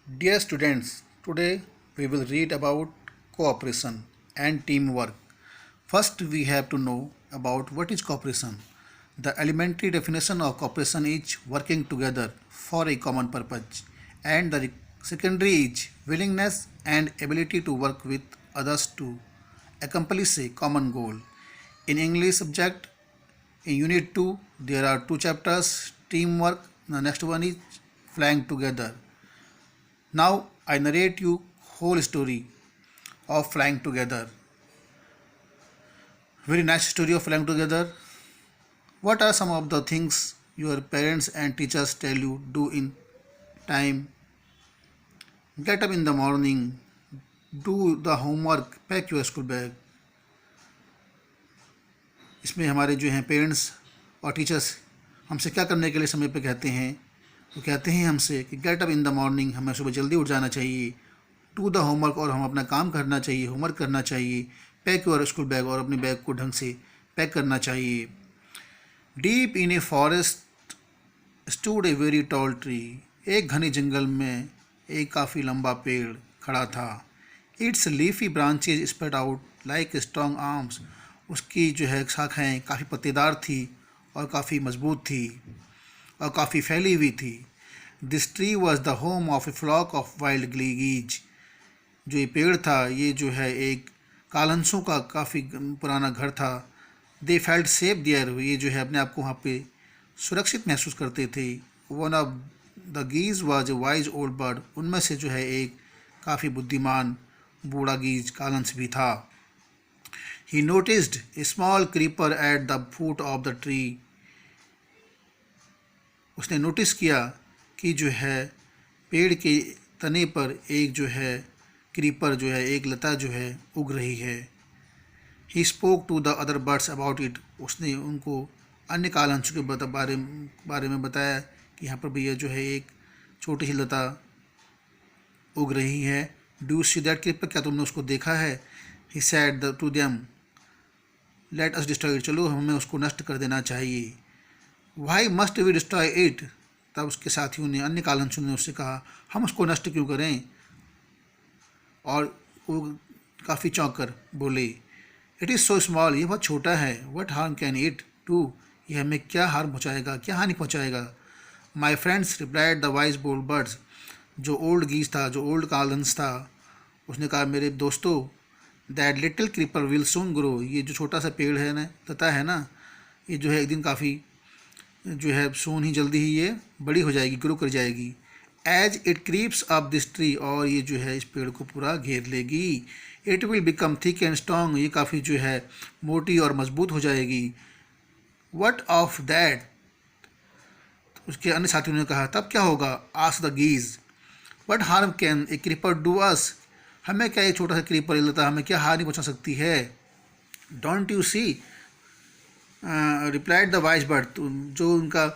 Dear students, today we will read about cooperation and teamwork. First, we have to know about what is cooperation. The elementary definition of cooperation is working together for a common purpose, and the secondary is willingness and ability to work with others to accomplish a common goal. In English subject, in Unit 2, there are two chapters teamwork. The next one is flying together. Now I narrate you whole story of flying together. Very nice story of flying together. What are some of the things your parents and teachers tell you do in time? Get up in the morning, do the homework, pack your school bag. इसमें हमारे जो हैं parents और teachers हमसे क्या करने के लिए समय पे कहते हैं, वो कहते हैं हमसे कि get up in the morning, हमें सुबह जल्दी उठ जाना चाहिए, टू द होमवर्क, और हम अपना काम करना चाहिए, होमवर्क करना चाहिए, पैक योर स्कूल बैग, और अपने बैग को ढंग से पैक करना चाहिए. Deep in a forest stood a very tall tree. एक घने जंगल में एक काफ़ी लंबा पेड़ खड़ा था. It's leafy branches spread out like strong arms. उसकी जो है शाखाएँ काफ़ी पत्तेदार थी और काफ़ी मजबूत थी और काफ़ी फैली हुई थी. This tree was the home of a flock of wild geese. जो ये पेड़ था, ये जो है एक कालहंसों का काफ़ी पुराना घर था. They felt safe there. ये जो है अपने आप को वहाँ पे सुरक्षित महसूस करते थे. One of the geese was a wise old bird. उनमें से जो है एक काफ़ी बुद्धिमान बूढ़ा गीज कालहंस भी था. ही noticed A small creeper at the foot of the tree. उसने नोटिस किया कि जो है पेड़ के तने पर एक जो है क्रीपर, जो है एक लता जो है उग रही है. He spoke to the other birds about it. उसने उनको अन्य कालहंसों के बारे में बताया कि यहाँ पर भैया जो है एक छोटी सी लता उग रही है. डू सी दैट क्रीपर, क्या तुमने उसको देखा है? He said to them let us destroy it. चलो हमें उसको नष्ट कर देना चाहिए. Why must we destroy it. तब उसके साथियों ने, अन्य कालहंसों ने उससे कहा, हम उसको नष्ट क्यों करें? और वो काफ़ी चौंक कर बोले, इट इज़ सो स्मॉल. ये बहुत छोटा है. What harm can it do. ये हमें क्या हार्म पहुँचाएगा, क्या हानि पहुँचाएगा? My friends replied the wise old birds. जो ओल्ड गीज था, जो ओल्ड कालहंस था, उसने कहा, मेरे दोस्तों, that little creeper will soon grow. ये जो छोटा सा पेड़ है ना, लता है ना, ये जो है एक दिन काफ़ी जो है सोन ही जल्दी ही ये बड़ी हो जाएगी, ग्रो कर जाएगी. As it creeps up this tree. और ये जो है इस पेड़ को पूरा घेर लेगी. It will become thick and strong. ये काफ़ी जो है मोटी और मजबूत हो जाएगी. What of that. उसके अन्य साथियों ने कहा, तब क्या होगा? Ask the geese. What harm can a creeper do us. हमें क्या ये छोटा सा क्रीपर लता हमें क्या हानि पहुँचा सकती है? Don't you see replied the wise bird. जो उनका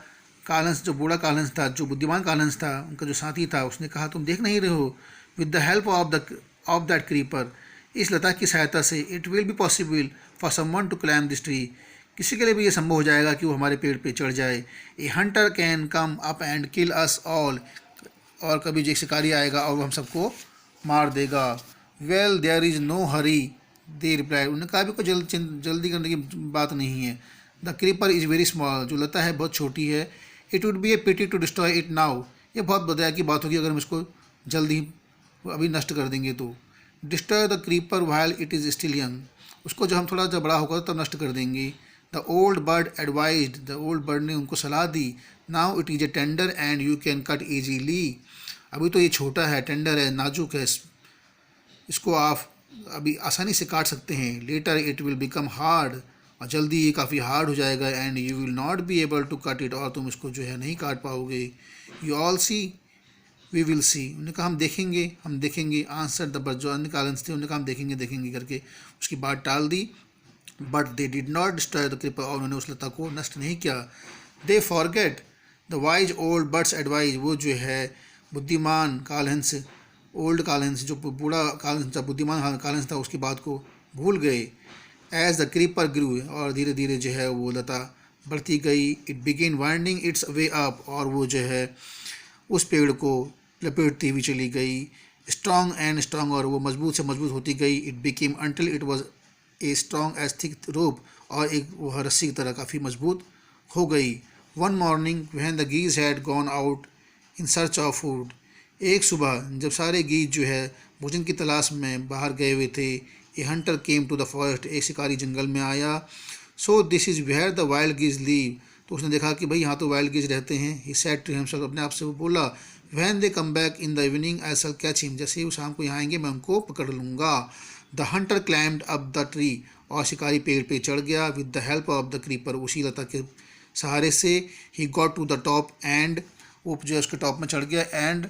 कालहंस, जो बूढ़ा कालहंस था, जो बुद्धिमान कालहंस था, उनका जो साथी था, उसने कहा, तुम देख नहीं रहे हो? With the help of that creeper. इस लता की सहायता से it will be possible for someone to climb this tree. किसी के लिए भी ये संभव हो जाएगा कि वो हमारे पेड़ पे चढ़ जाए. ए Hunter can come up and kill us all. और कभी जो एक शिकारी आएगा और वो हम सबको मार देगा. Well there is no hurry, they replied. उन्होंने कहा, भी कोई जल्दी करने की बात नहीं है. The creeper is very small. जो लता है बहुत छोटी है. It would be a pity to destroy it now. ये बहुत बदया की बात होगी अगर हम इसको जल्दी अभी नष्ट कर देंगे तो. Destroy the creeper while it is still young. उसको जब हम थोड़ा जब बड़ा होगा तब नष्ट कर देंगे. The old bird advised. The old bird ने उनको सलाह दी. Now it is a tender and you can cut easily. अभी तो ये छोटा है, टेंडर है, नाजुक है, इसको आप अभी आसानी से काट सकते हैं. Later it will become hard. और जल्दी ये काफ़ी हार्ड हो जाएगा. And you will not be able to cut it. और तुम इसको जो है नहीं काट पाओगे. You all see we will see. उन्होंने कहा, हम देखेंगे, हम देखेंगे. Answer the bird. जो अन्य कालहंस थे उन्होंने कहा, हम देखेंगे देखेंगे करके उसकी बात टाल दी. But they did not destroy the creeper. और उन्होंने उस लता को नष्ट नहीं किया. They forget the wise old birds advise. वो जो है बुद्धिमान कालहंस, ओल्ड कालहंस, जो बूढ़ा कालहंस था, बुद्धिमान कालहंस था, उसकी बात को भूल गए. एज द क्रीपर ग्रू. और धीरे धीरे जो है वो लता बढ़ती गई. It begin winding it's way up. और वो जो है उस पेड़ को लपेटती हुई चली गई। स्ट्रॉन्ग एंड स्ट्रॉन्ग, और वो मजबूत से मजबूत होती गई। It became until it was a strong as thick rope, और एक वह रस्सी की तरह काफ़ी मजबूत हो गई। One morning when the geese had gone out in search of food, एक सुबह जब सारे गीज जो है भोजन की तलाश में बाहर गए हुए थे, a hunter came to the forest, एक शिकारी जंगल में आया। So this is where the wild geese live, तो उसने देखा कि भाई यहाँ तो वाइल्ड गीज रहते हैं। ही सेड टू हिमसेल्फ, अपने आप से वो बोला, when they come back in the evening I shall catch him, जैसे ही वो शाम को यहाँ आएंगे मैं उनको पकड़ लूँगा। The hunter climbed up the tree, और शिकारी पेड़ पे चढ़ गया। With the help of the creeper, उसी लता के सहारे से। He got to the top, and वो जो है उसके टॉप में चढ़ गया। एंड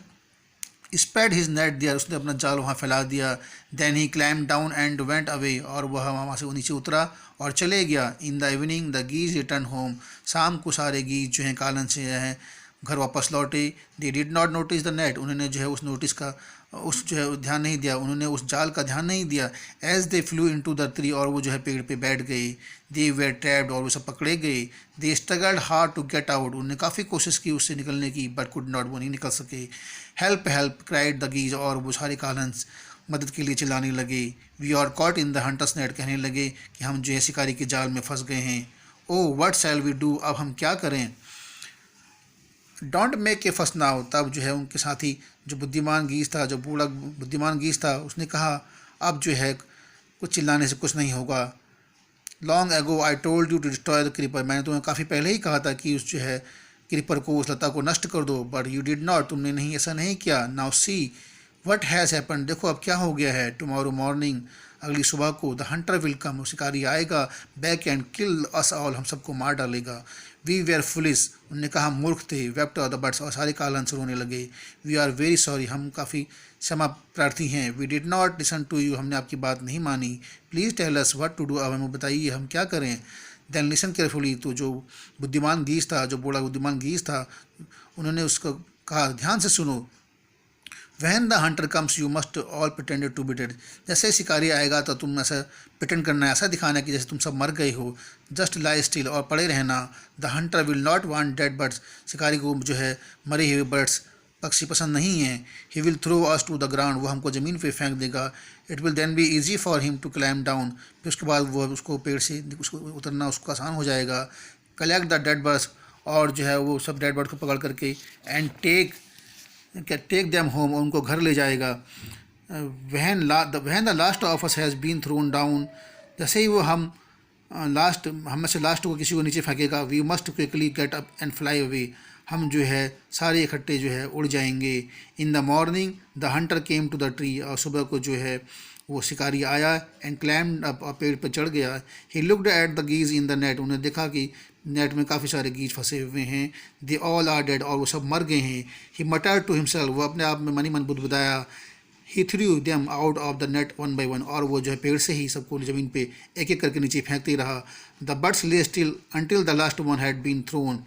स्प्रेड हिज नेट दिया, उसने अपना जाल वहाँ फैला दिया। Then he climb down and went away, और वह वहाँ से नीचे उतरा और चले गया। In the evening the geese return home, शाम को सारे गीज जो हैं कालन से हैं घर वापस लौटे। दे did not notice the net, उन्होंने जो है उस नोटिस का उस जो है ध्यान नहीं दिया, उन्होंने उस जाल का ध्यान नहीं दिया। As they flew into the tree, और वो जो है पेड़ पे बैठ गए। दे वेर ट्रैप्ड, और वो सब पकड़े गए। They struggled hard to get out, उन्होंने काफ़ी कोशिश की उससे निकलने की, बट कुड नॉट, वो नहीं निकल सके। Help help cried the geese, और वो सारे कालंस मदद के लिए चिल्लाने लगे। We are caught in the hunter's net, कहने लगे कि हम जो है शिकारी के जाल में फंस गए हैं। Oh what shall we do, अब हम क्या करें। डोंट मेक ए फस नाउ, तब जो है उनके साथी जो बुद्धिमान गीज था, जो बूढ़ा बुद्धिमान गीज था, उसने कहा अब जो है कुछ चिल्लाने से कुछ नहीं होगा। Long ago I told you to destroy the creeper, मैंने तुम्हें काफ़ी पहले ही कहा था कि उस जो है क्रीपर को, उस लता को नष्ट कर दो, बट यू डिड नॉट, तुमने नहीं ऐसा नहीं किया। Now see what has happen, देखो अब क्या हो गया है। टुमारो मॉर्निंग, अगली सुबह को, द हंटर विल कम, शिकारी आएगा, back and kill us all, हम सबको मार डालेगा। वी वेयर फुलिस, उन्होंने कहा मूर्ख थे। वेप्ट ऑफ द बर्ड्स, और सारे कालंस रोने लगे। वी आर वेरी सॉरी, हम काफ़ी क्षमा प्रार्थी हैं। We did not listen to you, हमने आपकी बात नहीं मानी। Please tell us what to do, अब हमें बताइए हम क्या करें। देन लिसन केयरफुली, तो जो बुद्धिमान गीज था, जो बूढ़ा बुद्धिमान गीज था, उन्होंने उसको कहा ध्यान से सुनो। When the hunter comes you must all pretended to be dead, जैसे शिकारी आएगा तो तुम ऐसा प्रिटेंड करना है, ऐसा दिखाना है कि जैसे तुम सब मर गए हो। जस्ट लाई स्टिल, और पड़े रहना। The Hunter will not want dead birds, शिकारी को जो है मरे हुए बर्ड्स पक्षी पसंद नहीं हैं। He will throw us to the ground, वो हमको ज़मीन पे फेंक देगा। It will then be easy for him to climb down, फिर उसके बाद वो उसको पेड़ से उसको उतरना उसको आसान हो जाएगा। कलेक्ट द डेड बर्ड्स, और जो है वो सब डेड बर्ड को पकड़ करके, एंड टेक देम होम, और उनको घर ले जाएगा। When the last of us has been thrown down, जैसे ही वो हम में से लास्ट को किसी को नीचे फेंकेगा। We must quickly get up and fly away, हम जो है सारे इकट्ठे जो है उड़ जाएंगे। In the morning the hunter came to the tree, और सुबह को जो है वो शिकारी आया। एंड क्लाइम्ड अप, पेड़ पर चढ़ गया। He looked at the geese in the net, उन्हें देखा कि नेट में काफ़ी सारे गीज फंसे हुए हैं। दे ऑल आर डेड, और वो सब मर गए हैं। ही मटर्ड टू हिमसेल्फ, वो अपने आप में मनी मन बुदबुदाया। He threw them out of the net one by one, और वो जो है पेड़ से ही सबको ज़मीन पे एक एक करके नीचे फेंकते रहा। The birds lay still until the last one had been thrown,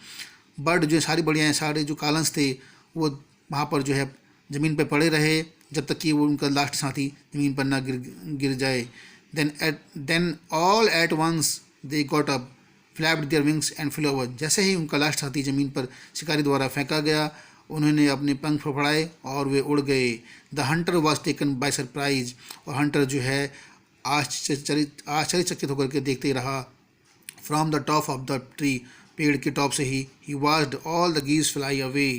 bird जो सारी बढ़िया हैं, सारे जो कालंस थे वो वहाँ पर जो है ज़मीन पर पड़े रहे जब तक कि वो उनका लास्ट साथी ज़मीन पर ना गिर जाए। Then all at once they got up, flapped their wings and flew over, जैसे ही उनका लास्ट साथी ज़मीन पर शिकारी द्वारा फेंका गया, उन्होंने अपने पंख फड़फड़ाए और वे उड़ गए। The hunter was taken by surprise, और हंटर जो है आश्चर्यचकित होकर के देखते रहा। From the top of the tree, पेड़ के टॉप से ही watched all the geese fly away.